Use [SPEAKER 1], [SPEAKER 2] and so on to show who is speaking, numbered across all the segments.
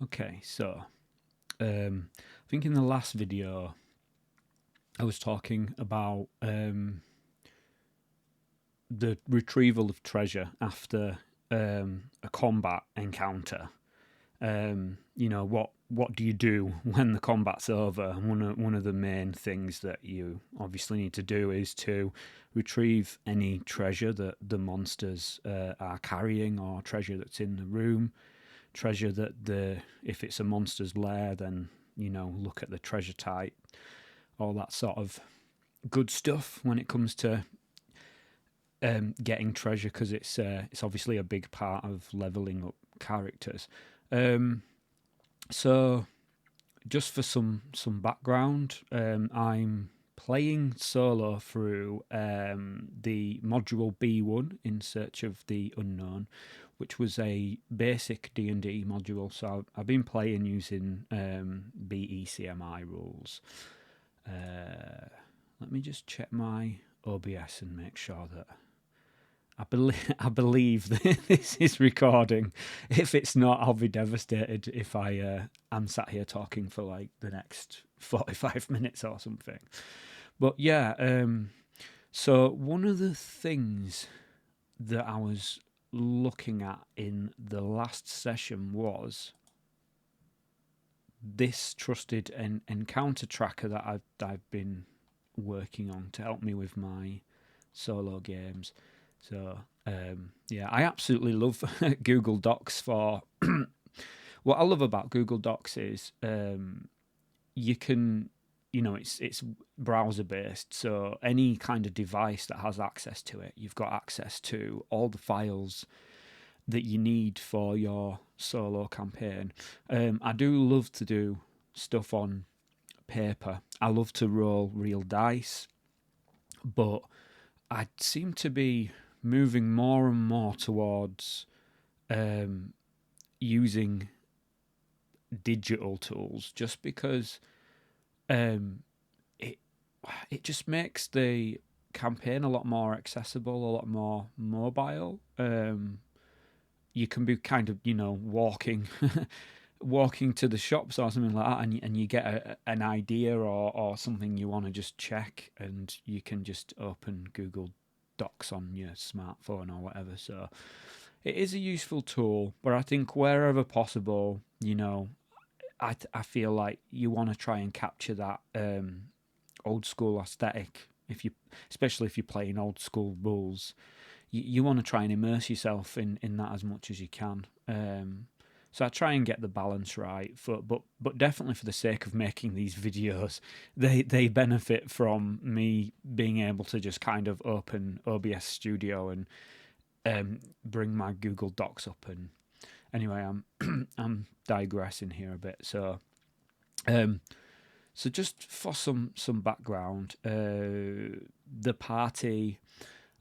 [SPEAKER 1] Okay, so I think in the last video I was talking about the retrieval of treasure after a combat encounter. What do you do when the combat's over? One of the main things that you obviously need to do is to retrieve any treasure that the monsters are carrying, or treasure that's in the room. Treasure that if it's a monster's lair, then look at the treasure type, all that sort of good stuff when it comes to getting treasure, because it's obviously a big part of leveling up characters. So just for some background, I'm playing solo through the module B1 in Search of the Unknown, which was a basic D&D module. So I've been playing using BECMI rules. Let me just check my OBS and make sure that I believe that this is recording. If it's not, I'll be devastated if I'm sat here talking for like the next 45 minutes or something. But yeah, so one of the things that I was looking at in the last session was this trusted encounter tracker that I've been working on to help me with my solo games. So yeah, I absolutely love Google Docs for. What I love about Google Docs is you can, it's browser based, so any kind of device that has access to it, you've got access to all the files that you need for your solo campaign. I do love to do stuff on paper. I love to roll real dice, but I seem to be moving more and more towards using digital tools, just because it just makes the campaign a lot more accessible, a lot more mobile. You can be kind of walking walking to the shops or something like that, and you get an idea or something you want to just check, and you can just open Google Docs on your smartphone or whatever. So it is a useful tool, but I think wherever possible, I feel like you want to try and capture that old school aesthetic. Especially if you're playing old school rules, you want to try and immerse yourself in that as much as you can. So I try and get the balance right, but definitely for the sake of making these videos, they benefit from me being able to just kind of open OBS Studio and bring my Google Docs up. And anyway, I'm digressing here a bit. So so just for some background, the party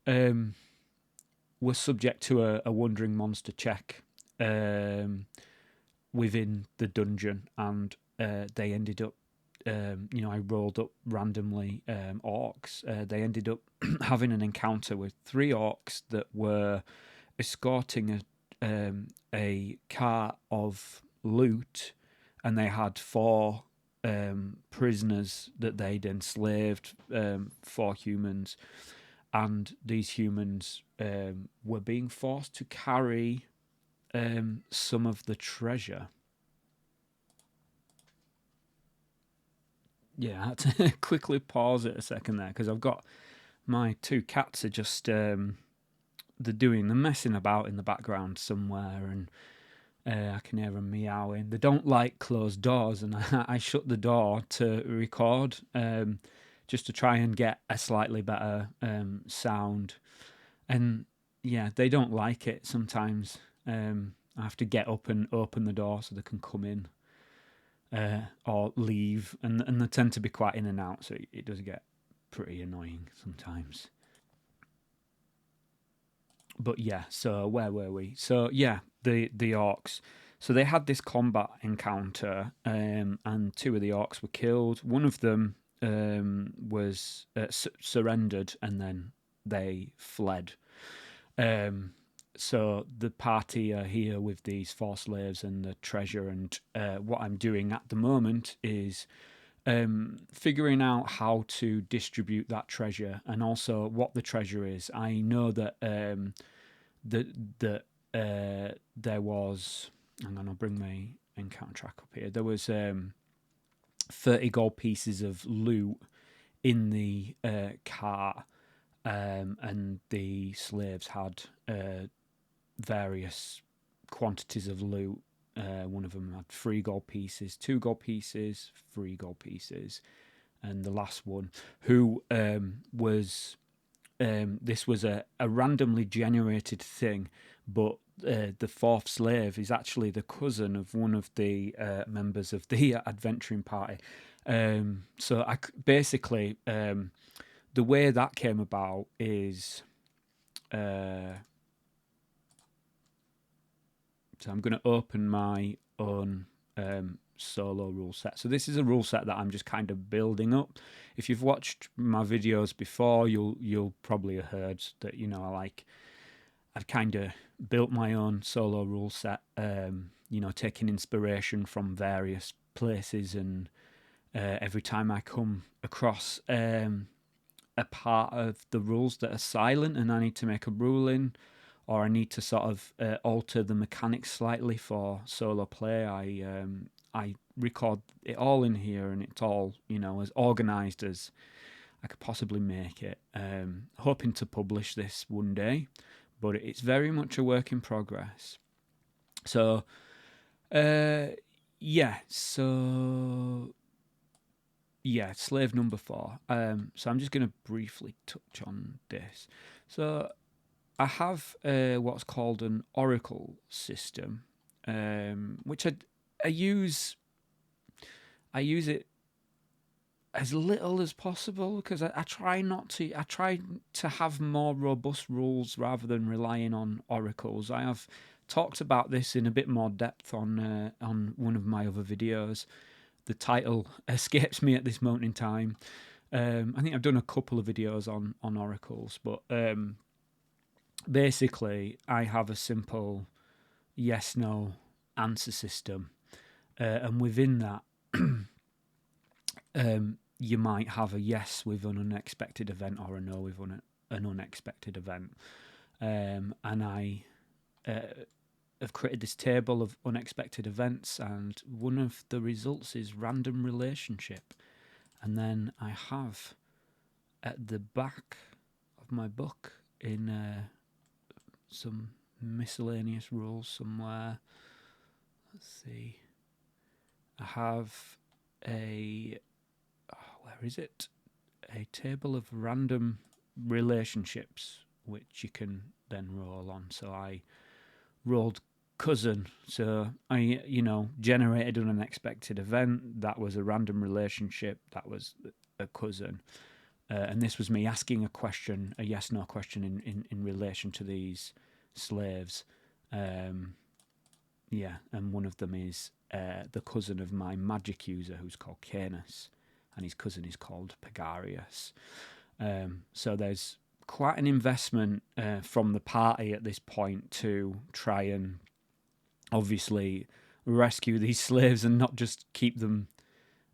[SPEAKER 1] was subject to a wandering monster check within the dungeon, and they ended up, I rolled up randomly orcs. They ended up having an encounter with 3 orcs that were escorting a cart of loot, and they had 4 prisoners that they'd enslaved, 4 humans, and these humans were being forced to carry some of the treasure. Yeah, I had to quickly pause it a second there, because I've got my 2 cats are just they're messing about in the background somewhere, and I can hear them meowing. They don't like closed doors, and I shut the door to record, just to try and get a slightly better sound. And yeah, they don't like it sometimes. I have to get up and open the door so they can come in or leave, and they tend to be quite in and out, so it does get pretty annoying sometimes. But yeah, so where were we? So yeah, the orcs. So they had this combat encounter, and 2 of the orcs were killed. One of them was surrendered, and then they fled. So the party are here with these 4 slaves and the treasure, and what I'm doing at the moment is figuring out how to distribute that treasure, and also what the treasure is. I know that there was. Hang on, I'll bring my encounter track up here. There was 30 gold pieces of loot in the cart, and the slaves had various quantities of loot. One of them had 3 gold pieces, 2 gold pieces, 3 gold pieces, and the last one, who was this was a randomly generated thing, but the 4th slave is actually the cousin of one of the members of the adventuring party. So basically, the way that came about is, so I'm going to open my own solo rule set. So this is a rule set that I'm just kind of building up. If you've watched my videos before, you'll probably have heard that, you know, I've kind of built my own solo rule set, you know, taking inspiration from various places, and every time I come across a part of the rules that are silent and I need to make a ruling, or I need to sort of alter the mechanics slightly for solo play, I record it all in here, and it's all, you know, as organised as I could possibly make it. Hoping to publish this one day, but it's very much a work in progress. So, yeah, slave number 4. So I'm just going to briefly touch on this. So I have what's called an oracle system, which I use it as little as possible, because I try to have more robust rules rather than relying on oracles. I have talked about this in a bit more depth on one of my other videos. The title escapes me at this moment in time. I think I've done a couple of videos on oracles, but basically I have a simple yes/no answer system, and within that, you might have a yes with an unexpected event, or a no with an unexpected event. And I have created this table of unexpected events, and one of the results is random relationship. And then I have at the back of my book, in some miscellaneous rules somewhere, let's see, I have where is it? A table of random relationships, which you can then roll on. So I rolled cousin. So I, you know, generated an unexpected event. That was a random relationship. That was a cousin. And this was me asking a question, a yes/no question in relation to these slaves. Yeah, and one of them is the cousin of my magic user, who's called Canis, and his cousin is called Pegarius. So there's quite an investment from the party at this point to try and obviously rescue these slaves and not just keep them,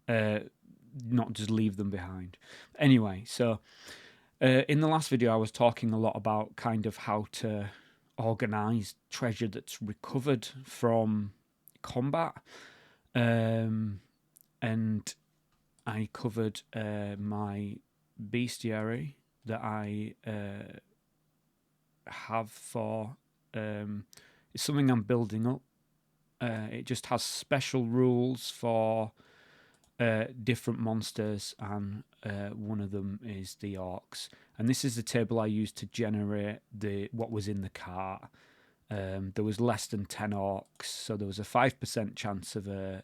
[SPEAKER 1] not just leave them behind. Anyway, so in the last video I was talking a lot about kind of how to organise treasure that's recovered from combat, and I covered my bestiary that I have for it's something I'm building up. It just has special rules for different monsters, and one of them is the orcs. And this is the table I used to generate what was in the cart. There was less than 10 orcs, so there was a 5% chance of a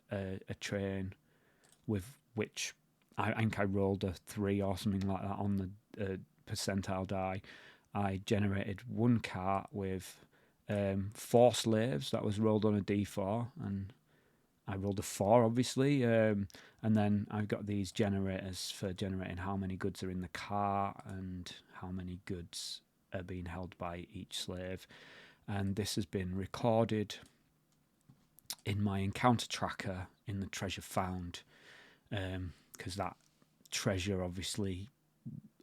[SPEAKER 1] train, with which I think I rolled a 3 or something like that on the percentile die. I generated 1 cart with 4 slaves. That was rolled on a d4, and I rolled a 4, obviously. And then I've got these generators for generating how many goods are in the cart and how many goods are being held by each slave. and this has been recorded in my encounter tracker in the treasure found, because that treasure obviously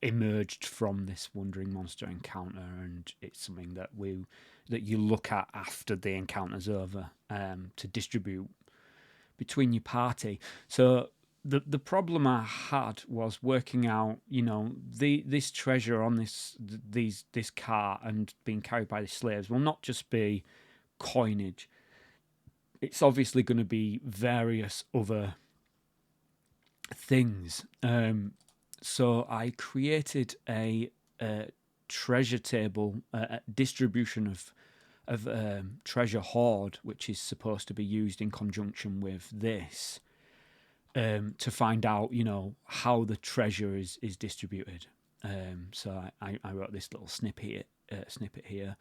[SPEAKER 1] emerged from this wandering monster encounter, and it's something that you look at after the encounter's over, to distribute between your party. So the problem I had was working out, this treasure on this cart and being carried by the slaves will not just be coinage. It's obviously going to be various other things. So I created a treasure table, a distribution of treasure hoard, which is supposed to be used in conjunction with this, to find out, how the treasure is distributed. So I wrote this little snippet here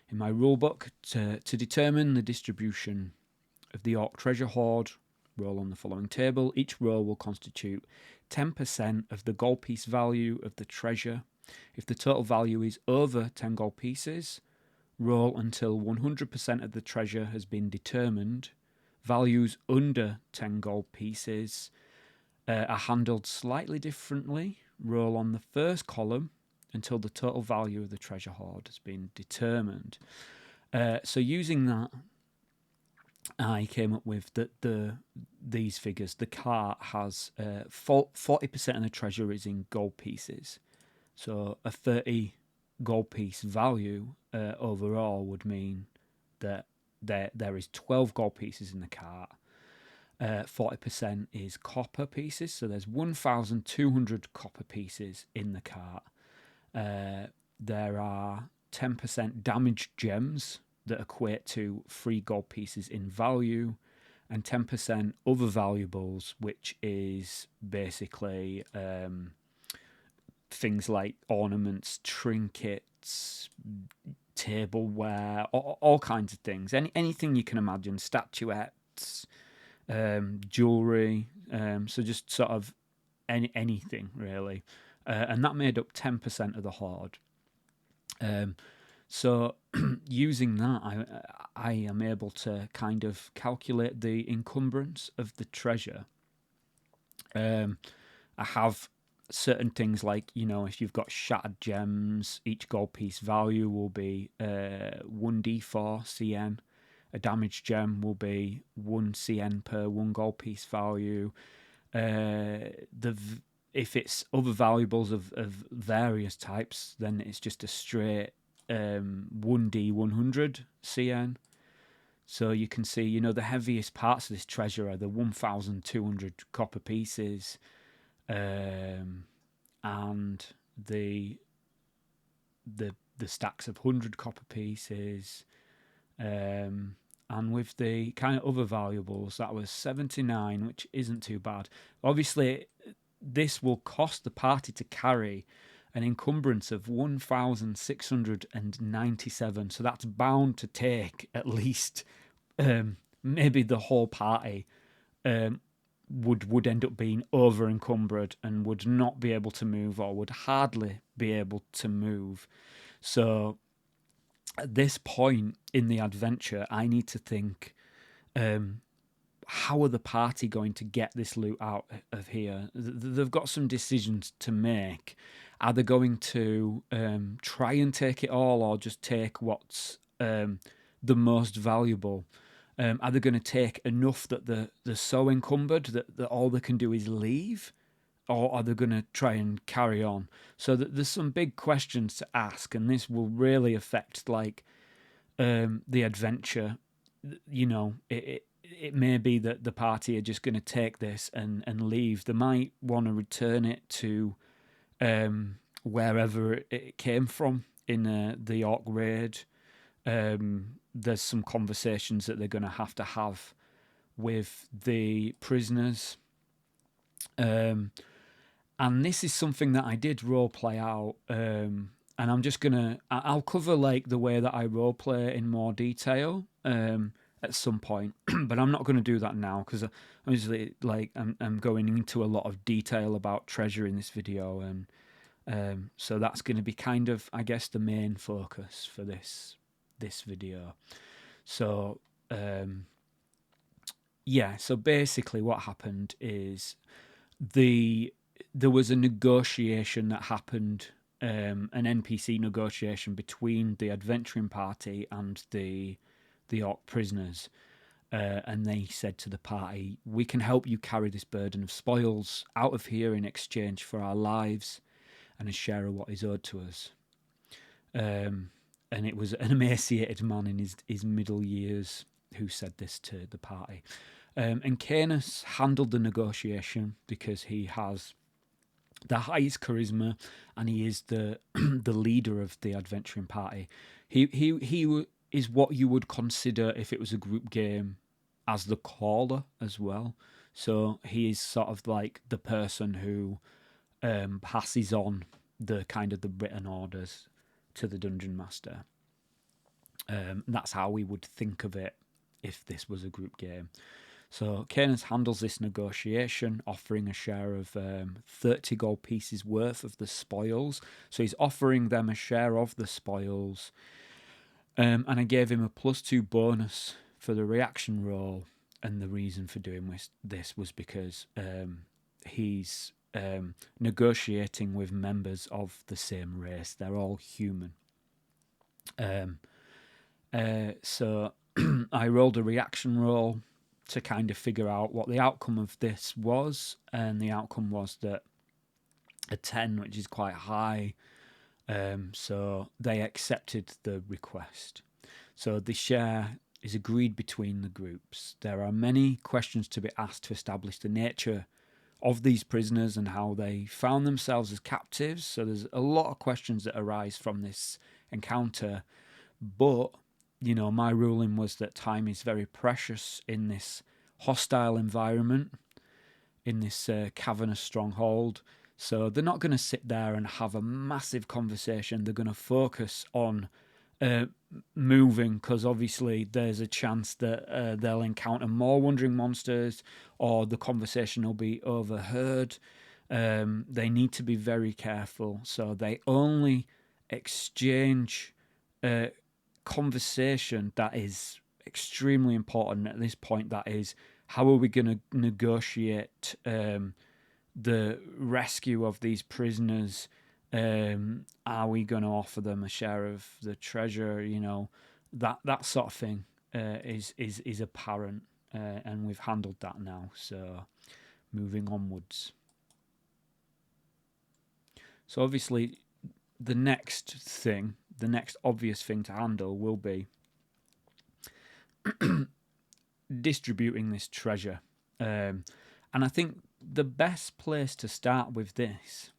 [SPEAKER 1] in my rulebook to determine the distribution of the orc treasure hoard. Roll on the following table. Each roll will constitute 10% of the gold piece value of the treasure. If the total value is over 10 gold pieces, roll until 100% of the treasure has been determined. Values under 10 gold pieces are handled slightly differently. Roll on the first column until the total value of the treasure hoard has been determined. So using that, I came up with these figures. The cart has 40% of the treasure is in gold pieces. So a 30 gold piece value overall would mean that there is 12 gold pieces in the cart. 40% is copper pieces, so there's 1,200 copper pieces in the cart. There are 10% damaged gems that equate to 3 gold pieces in value, and 10% other valuables, which is basically things like ornaments, trinkets, tableware, all kinds of things. Anything you can imagine, statuettes, jewelry, so just sort of anything really. And that made up 10% of the hoard. So using that, I am able to kind of calculate the encumbrance of the treasure. I have certain things like, if you've got shattered gems, each gold piece value will be 1d4 CN. A damaged gem will be 1 CN per 1 gold piece value. If it's other valuables of various types, then it's just a straight 1d100 CN. So you can see, the heaviest parts of this treasure are the 1,200 copper pieces, and the stacks of 100 copper pieces, and with the kind of other valuables, that was 79, which isn't too bad. Obviously, this will cost the party to carry an encumbrance of 1,697. So that's bound to take at least maybe the whole party would end up being over encumbered and would not be able to move, or would hardly be able to move. So at this point in the adventure, I need to think, how are the party going to get this loot out of here? They've got some decisions to make. Are they going to try and take it all, or just take what's the most valuable? Are they going to take enough that they're so encumbered that all they can do is leave? Or are they going to try and carry on? So there's some big questions to ask, and this will really affect the adventure. It may be that the party are just going to take this and leave. They might want to return it to wherever it came from in the orc raid. There's some conversations that they're going to have with the prisoners. And this is something that I did role play out. And I'm just I'll cover the way that I role play in more detail at some point, but I'm not going to do that now, because obviously I'm going into a lot of detail about treasure in this video, and so that's going to be kind of, I guess, the main focus for this this video. So yeah, so basically what happened is there was a negotiation that happened, an NPC negotiation between the adventuring party and the orc prisoners. And they said to the party, "We can help you carry this burden of spoils out of here in exchange for our lives and a share of what is owed to us." And it was an emaciated man in his middle years who said this to the party. And Canis handled the negotiation because he has the highest charisma and he is the the leader of the adventuring party. He is what you would consider, if it was a group game, as the caller as well. So he is sort of like the person who passes on the kind of the written orders to the dungeon master. That's how we would think of it if this was a group game. So Canis handles this negotiation, offering a share of 30 gold pieces worth of the spoils. So he's offering them a share of the spoils. And I gave him a +2 bonus for the reaction roll. And the reason for doing this was because he's negotiating with members of the same race. They're all human. So I rolled a reaction roll to kind of figure out what the outcome of this was, and the outcome was that a 10, which is quite high. So they accepted the request. So the share is agreed between the groups. There are many questions to be asked to establish the nature of these prisoners and how they found themselves as captives. So there's a lot of questions that arise from this encounter. But, you know, my ruling was that time is very precious in this hostile environment, in this cavernous stronghold. So they're not going to sit there and have a massive conversation. They're going to focus on moving, because obviously there's a chance that they'll encounter more wandering monsters, or the conversation will be overheard. They need to be very careful. So they only exchange conversation that is extremely important at this point. That is, how are we going to negotiate the rescue of these prisoners? Are we going to offer them a share of the treasure? You know, that sort of thing is apparent, and we've handled that now. So moving onwards. So obviously the next obvious thing to handle will be distributing this treasure. And I think the best place to start with this,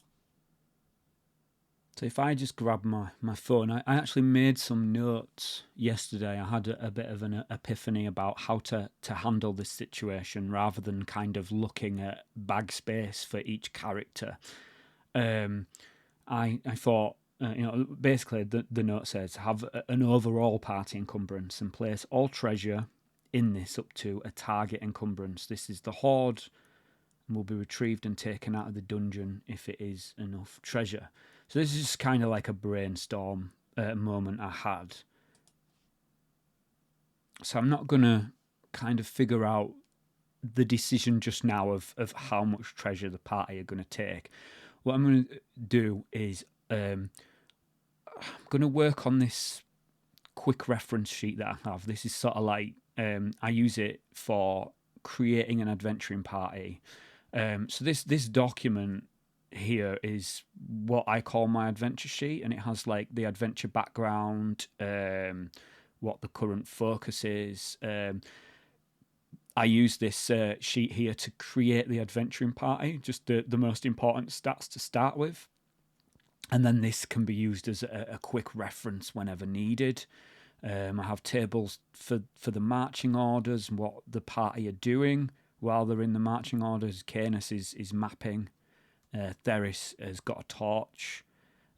[SPEAKER 1] so if I just grab my phone, I actually made some notes yesterday. I had a bit of an epiphany about how to handle this situation rather than kind of looking at bag space for each character. I thought, basically the note says, have an overall party encumbrance and place all treasure in this up to a target encumbrance. This is the hoard and will be retrieved and taken out of the dungeon if it is enough treasure. So this is just kind of like a brainstorm moment I had. So I'm not going to kind of figure out the decision just now of how much treasure the party are going to take. What I'm going to do is I'm going to work on this quick reference sheet that I have. This is sort of like, I use it for creating an adventuring party. So this document here is what I call my adventure sheet, and it has like the adventure background, what the current focus is. I use this sheet here to create the adventuring party, just the most important stats to start with. And then this can be used as a quick reference whenever needed. I have tables for the marching orders and what the party are doing while they're in the marching orders. Canis is mapping. Theris has got a torch.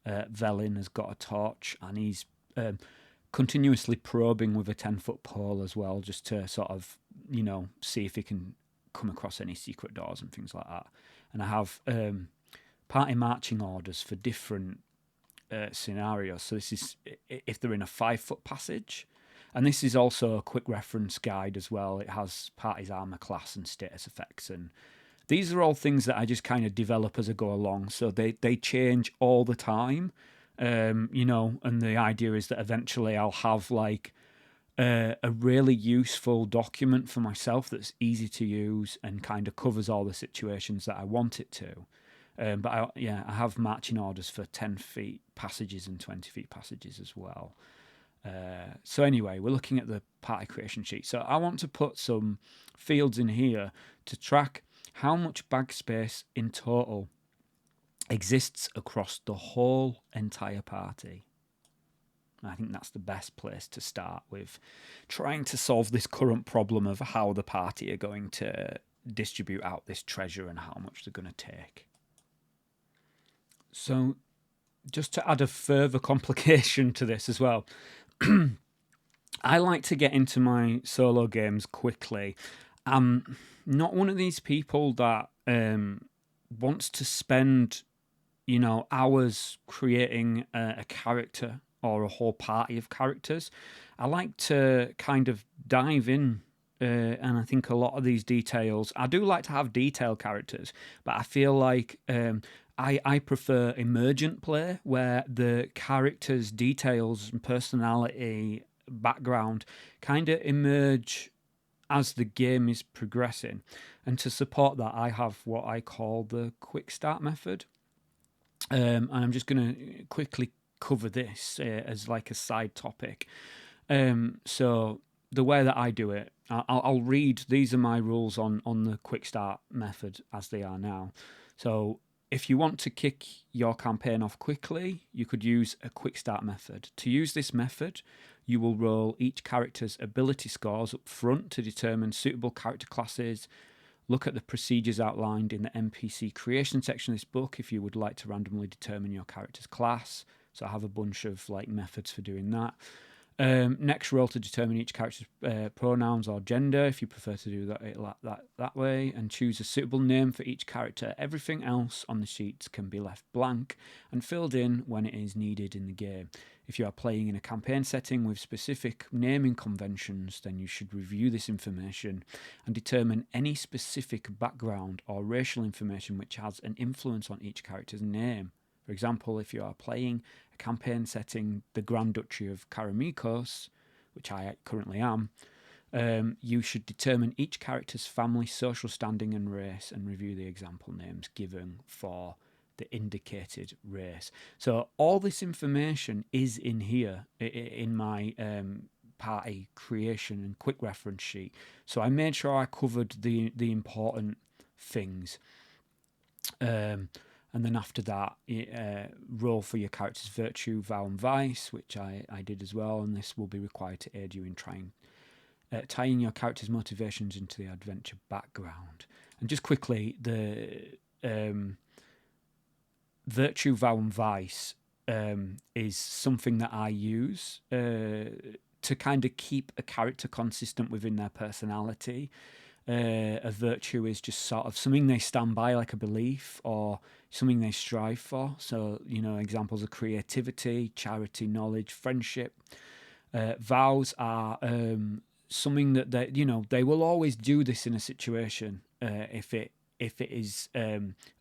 [SPEAKER 1] Velin has got a torch, and he's continuously probing with a 10-foot pole as well, just to sort of, see if he can come across any secret doors and things like that. And I have party marching orders for different scenarios. So this is if they're in a 5-foot passage. And this is also a quick reference guide as well. It has party's armor class and status effects, and these are all things that I just kind of develop as I go along. So they change all the time, you know. And the idea is that eventually I'll have like a really useful document for myself that's easy to use and kind of covers all the situations that I want it to. But I have marching orders for 10 feet passages and 20 feet passages as well. So anyway, we're looking at the party creation sheet. So I want to put some fields in here to track how much bag space in total exists across the whole entire party. I think that's the best place to start with trying to solve this current problem of how the party are going to distribute out this treasure and how much they're going to take. So just to add a further complication to this as well, I like to get into my solo games quickly. I'm not one of these people that wants to spend, you know, hours creating a character or a whole party of characters. I like to kind of dive in, and I think a lot of these details, I do like to have detailed characters, but I feel like I prefer emergent play where the characters' details and personality, background kind of emerge as the game is progressing. And to support that, I have what I call the quick start method. And I'm just going to quickly cover this as like a side topic. So the way that I do it, I'll read, these are my rules on the quick start method as they are now. So if you want to kick your campaign off quickly, you could use a quick start method. To use this method, you will roll each character's ability scores up front to determine suitable character classes. Look at the procedures outlined in the NPC creation section of this book if you would like to randomly determine your character's class. So I have a bunch of like methods for doing that. Next, roll to determine each character's pronouns or gender if you prefer to do that way, and choose a suitable name for each character. Everything else on the sheets can be left blank and filled in when it is needed in the game. If you are playing in a campaign setting with specific naming conventions, then you should review this information and determine any specific background or racial information which has an influence on each character's name. For example, if you are playing a campaign setting the Grand Duchy of Karamikos, which I currently am, you should determine each character's family, social standing and race and review the example names given for the indicated race. So all this information is in here in my party creation and quick reference sheet. So I made sure I covered the important things. And then after that, roll for your character's virtue, vow, and vice, which I did as well. And this will be required to aid you in tying your character's motivations into the adventure background. And just quickly, the virtue, vow, and vice is something that I use to kind of keep a character consistent within their personality. A virtue is just sort of something they stand by, like a belief, or something they strive for. So, you know, examples of creativity, charity, knowledge, friendship. Vows are something that they will always do this in a situation if it is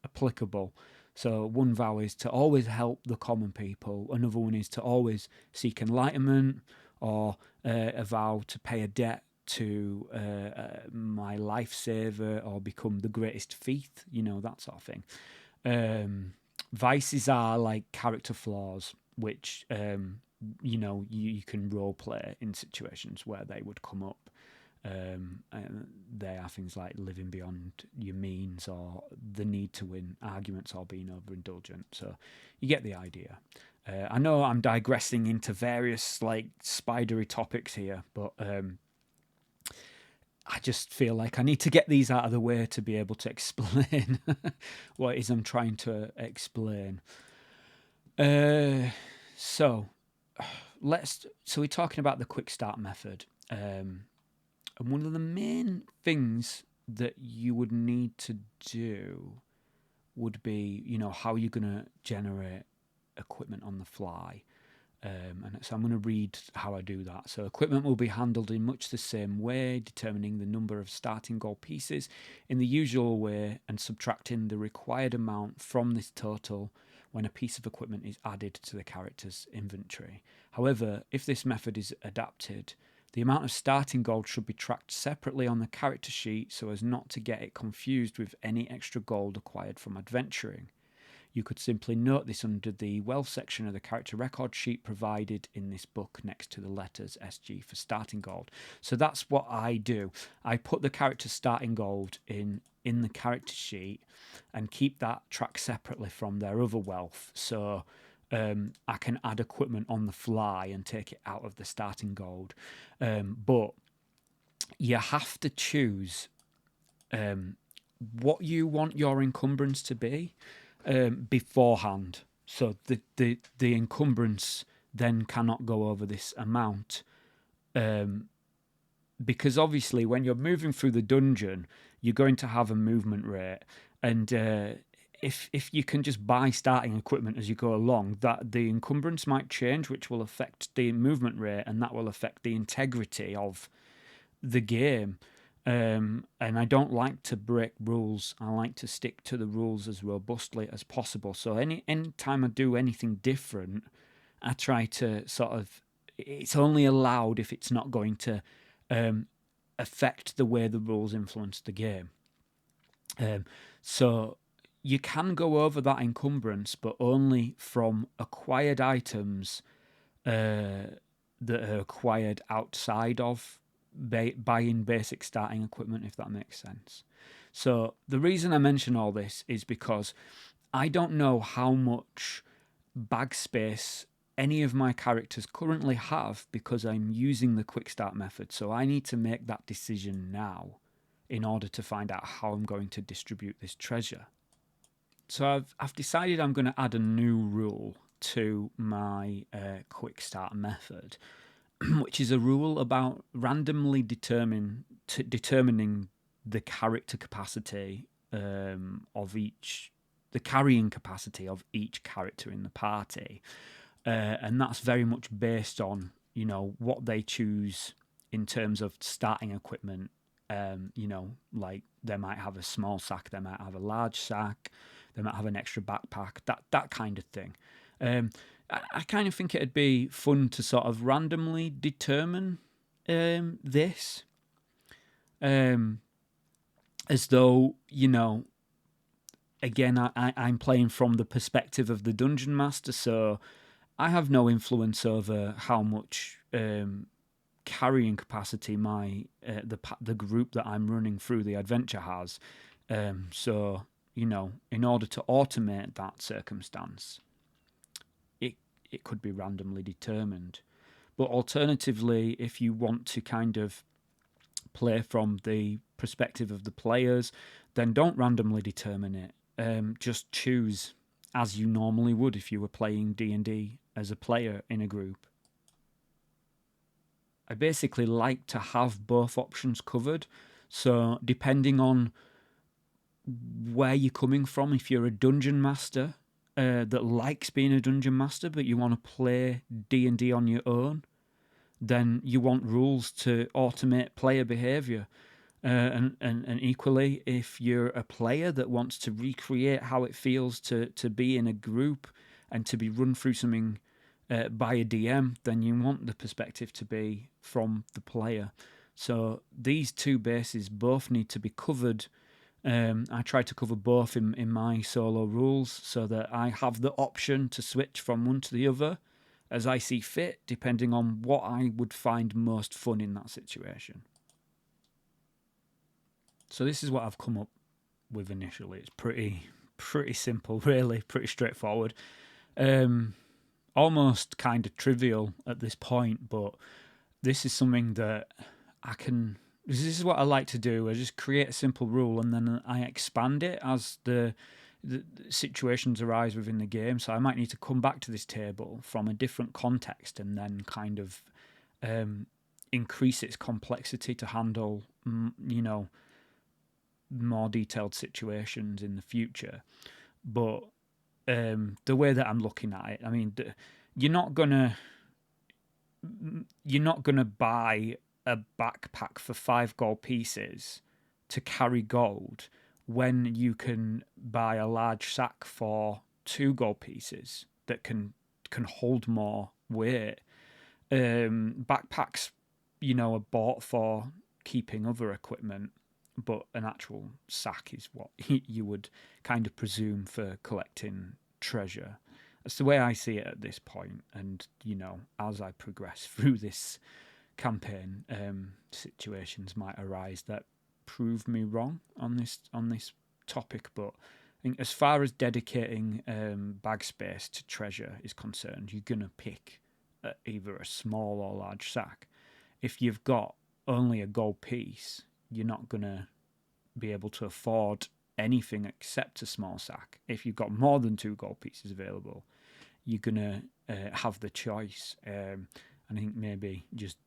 [SPEAKER 1] applicable. So one vow is to always help the common people. Another one is to always seek enlightenment, or a vow to pay a debt to my lifesaver or become the greatest thief, that sort of thing. Vices are like character flaws, which you can role play in situations where they would come up. And they are things like living beyond your means, or the need to win arguments, or being overindulgent. So you get the idea. I know I'm digressing into various like spidery topics here, but I just feel like I need to get these out of the way to be able to explain what it is I'm trying to explain. So we're talking about the quick start method. And one of the main things that you would need to do would be, how you're going to generate equipment on the fly. And so I'm going to read how I do that. So equipment will be handled in much the same way, determining the number of starting gold pieces in the usual way and subtracting the required amount from this total when a piece of equipment is added to the character's inventory. However, if this method is adapted, the amount of starting gold should be tracked separately on the character sheet so as not to get it confused with any extra gold acquired from adventuring. You could simply note this under the wealth section of the character record sheet provided in this book next to the letters SG for starting gold. So that's what I do. I put the character starting gold in the character sheet and keep that track separately from their other wealth. So I can add equipment on the fly and take it out of the starting gold. But you have to choose what you want your encumbrance to be beforehand. So the encumbrance then cannot go over this amount. Because obviously when you're moving through the dungeon, you're going to have a movement rate. And if you can just buy starting equipment as you go along, that the encumbrance might change, which will affect the movement rate, and that will affect the integrity of the game. And I don't like to break rules. I like to stick to the rules as robustly as possible. So any time I do anything different, I try to sort of, it's only allowed if it's not going to affect the way the rules influence the game. So you can go over that encumbrance, but only from acquired items that are acquired outside of buying basic starting equipment, if that makes sense. So the reason I mention all this is because I don't know how much bag space any of my characters currently have because I'm using the quick start method. So I need to make that decision now in order to find out how I'm going to distribute this treasure. So I've decided I'm going to add a new rule to my quick start method, which is a rule about randomly determining the character capacity of each, the carrying capacity of each character in the party, and that's very much based on what they choose in terms of starting equipment. Like they might have a small sack, they might have a large sack, they might have an extra backpack, that kind of thing. I kind of think it'd be fun to sort of randomly determine this, as though, again, I'm playing from the perspective of the dungeon master, so I have no influence over how much carrying capacity my the group that I'm running through the adventure has. So, in order to automate that circumstance, it could be randomly determined. But alternatively, if you want to kind of play from the perspective of the players, then don't randomly determine it. Just choose as you normally would if you were playing D&D as a player in a group. I basically like to have both options covered. So depending on where you're coming from, if you're a dungeon master that likes being a dungeon master, but you want to play D&D on your own, then you want rules to automate player behaviour. And equally, if you're a player that wants to recreate how it feels to be in a group and to be run through something by a DM, then you want the perspective to be from the player. So these two bases both need to be covered. I try to cover both in my solo rules so that I have the option to switch from one to the other as I see fit, depending on what I would find most fun in that situation. So this is what I've come up with initially. It's pretty simple, really, pretty straightforward. Almost kind of trivial at this point, but this is something that this is what I like to do. I just create a simple rule and then I expand it as the situations arise within the game. So I might need to come back to this table from a different context and then kind of increase its complexity to handle, more detailed situations in the future. But the way that I'm looking at it, I mean, you're not gonna buy a backpack for 5 gold pieces to carry gold when you can buy a large sack for 2 gold pieces that can hold more weight. Backpacks, are bought for keeping other equipment, but an actual sack is what you would kind of presume for collecting treasure. That's the way I see it at this point. And, as I progress through this campaign, situations might arise that prove me wrong on this topic. But I think as far as dedicating bag space to treasure is concerned, you're going to pick either a small or large sack. If you've got only a gold piece, you're not going to be able to afford anything except a small sack. If you've got more than 2 gold pieces available, you're going to have the choice. And I think maybe just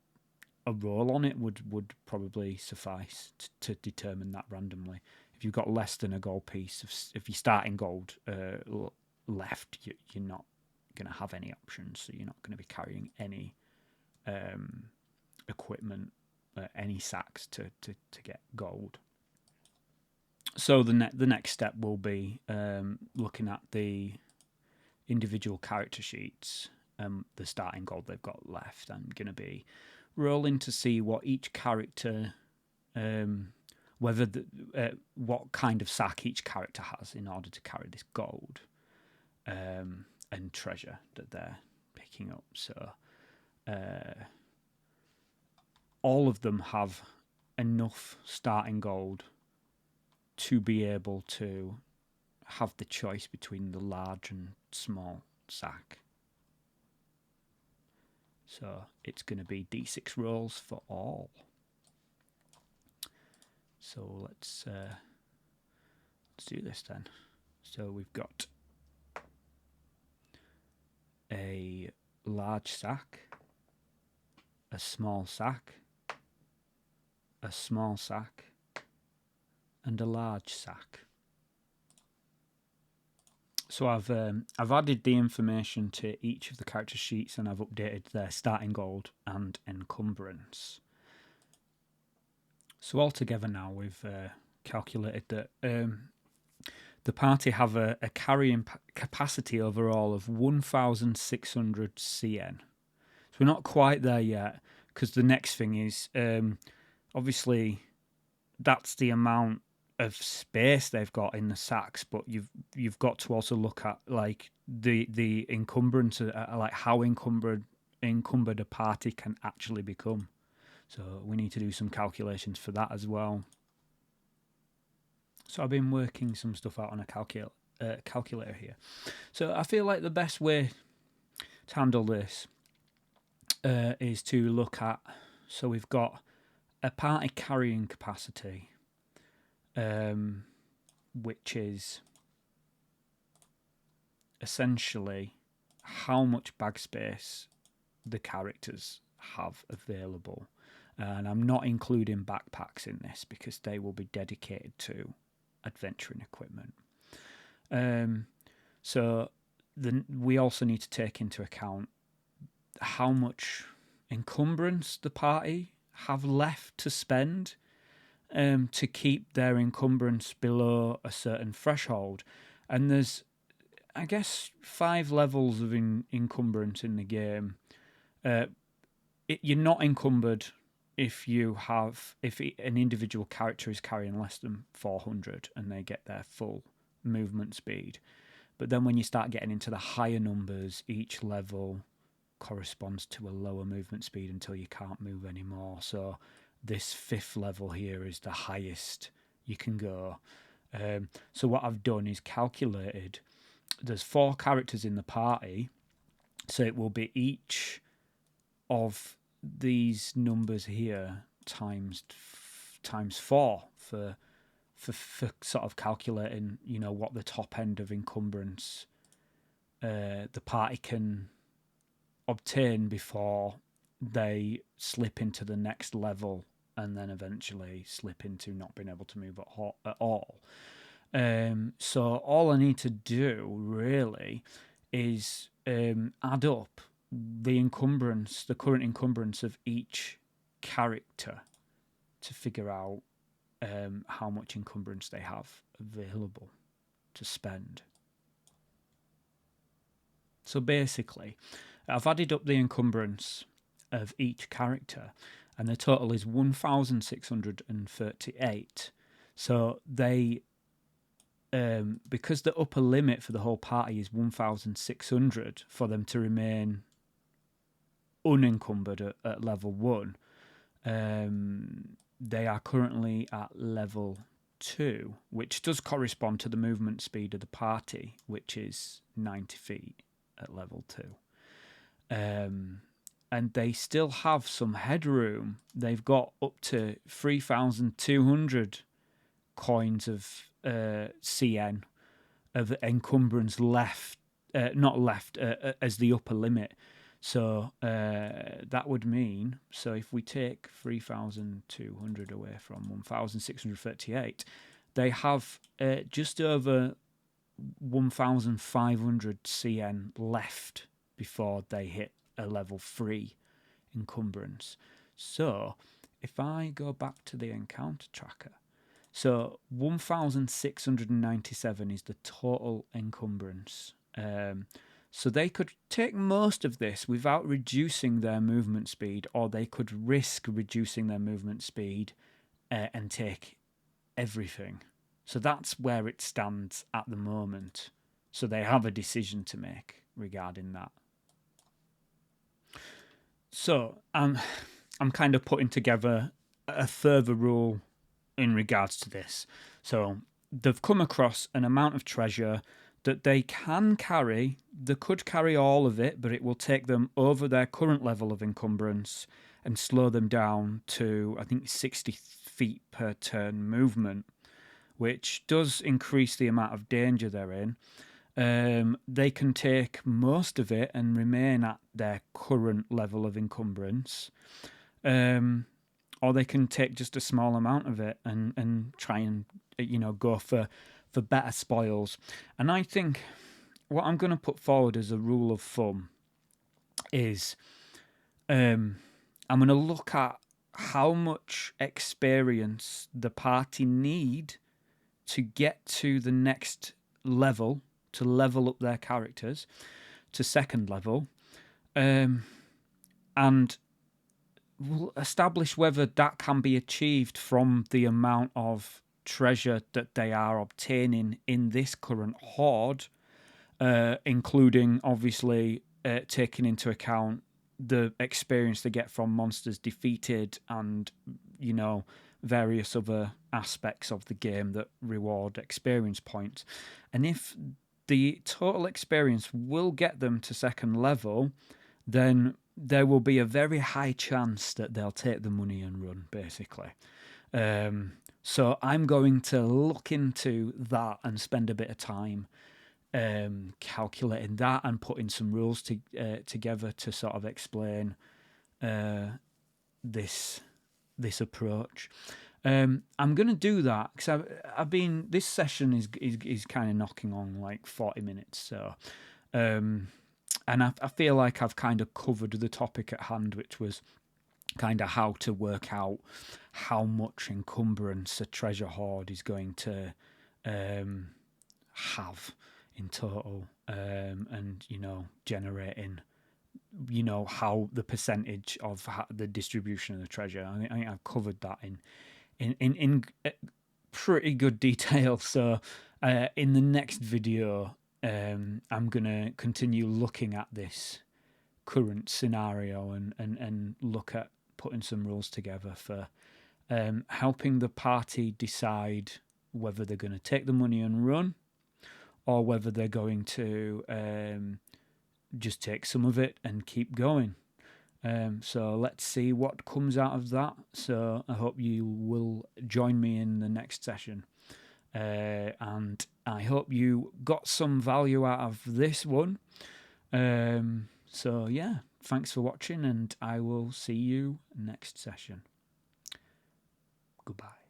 [SPEAKER 1] a roll on it would probably suffice to determine that randomly. If you've got less than a gold piece, if you're starting gold left, you're not going to have any options. So you're not going to be carrying any equipment, any sacks to get gold. So the next step will be looking at the individual character sheets, the starting gold they've got left. I'm going to be rolling to see what each character, what kind of sack each character has in order to carry this gold and treasure that they're picking up. So all of them have enough starting gold to be able to have the choice between the large and small sack. So it's going to be D6 rolls for all. So let's do this then. So we've got a large sack, a small sack, a small sack, and a large sack. So I've added the information to each of the character sheets, and I've updated their starting gold and encumbrance. So altogether now we've calculated that the party have a carrying capacity overall of 1,600 CN. So we're not quite there yet, because the next thing is obviously that's the amount of space they've got in the sacks, but you've got to also look at like the encumbrance, like how encumbered a party can actually become. So we need to do some calculations for that as well. So I've been working some stuff out on a calculator here. So I feel like the best way to handle this is to look at, so we've got a party carrying capacity, which is essentially how much bag space the characters have available. And I'm not including backpacks in this because they will be dedicated to adventuring equipment. So we also need to take into account how much encumbrance the party have left to spend to keep their encumbrance below a certain threshold. And there's, I guess, 5 levels of encumbrance in the game. You're not encumbered if an individual character is carrying less than 400 and they get their full movement speed. But then when you start getting into the higher numbers, each level corresponds to a lower movement speed until you can't move anymore. So this 5th level here is the highest you can go. So what I've done is calculated, there's 4 characters in the party, so it will be each of these numbers here times 4 for sort of calculating, what the top end of encumbrance the party can obtain before they slip into the next level and then eventually slip into not being able to move at all. So all I need to do really is add up the encumbrance, the current encumbrance of each character to figure out how much encumbrance they have available to spend. So basically, I've added up the encumbrance of each character, and the total is 1,638. So they, because the upper limit for the whole party is 1,600 for them to remain unencumbered at level 1, they are currently at level 2, which does correspond to the movement speed of the party, which is 90 feet at level 2. And they still have some headroom. They've got up to 3,200 coins of CN of encumbrance left, not left, as the upper limit. So that would mean, so if we take 3,200 away from 1,638, they have just over 1,500 CN left before they hit a level 3 encumbrance. So if I go back to the encounter tracker, so 1,697 is the total encumbrance. So they could take most of this without reducing their movement speed, or they could risk reducing their movement speed and take everything. So that's where it stands at the moment. So they have a decision to make regarding that. So I'm kind of putting together a further rule in regards to this. So they've come across an amount of treasure that they can carry. They could carry all of it, but it will take them over their current level of encumbrance and slow them down to, I think, 60 feet per turn movement, which does increase the amount of danger they're in. They can take most of it and remain at their current level of encumbrance. Or they can take just a small amount of it and try and, go for better spoils. And I think what I'm going to put forward as a rule of thumb is I'm going to look at how much experience the party need to get to the next level, to level up their characters to second level, and we'll establish whether that can be achieved from the amount of treasure that they are obtaining in this current horde, including obviously taking into account the experience they get from monsters defeated and, various other aspects of the game that reward experience points. And if the total experience will get them to second level, then there will be a very high chance that they'll take the money and run, basically. So I'm going to look into that and spend a bit of time calculating that and putting some rules together to sort of explain this approach. I'm going to do that because I've been, this session is kind of knocking on like 40 minutes. So, and I feel like I've kind of covered the topic at hand, which was kind of how to work out how much encumbrance a treasure hoard is going to have in total, and generating how the percentage of the distribution of the treasure. I think I've covered that in pretty good detail. So in the next video, I'm gonna continue looking at this current scenario and look at putting some rules together for helping the party decide whether they're going to take the money and run, or whether they're going to just take some of it and keep going. So let's see what comes out of that. So I hope you will join me in the next session. And I hope you got some value out of this one. So yeah, thanks for watching, and I will see you next session. Goodbye.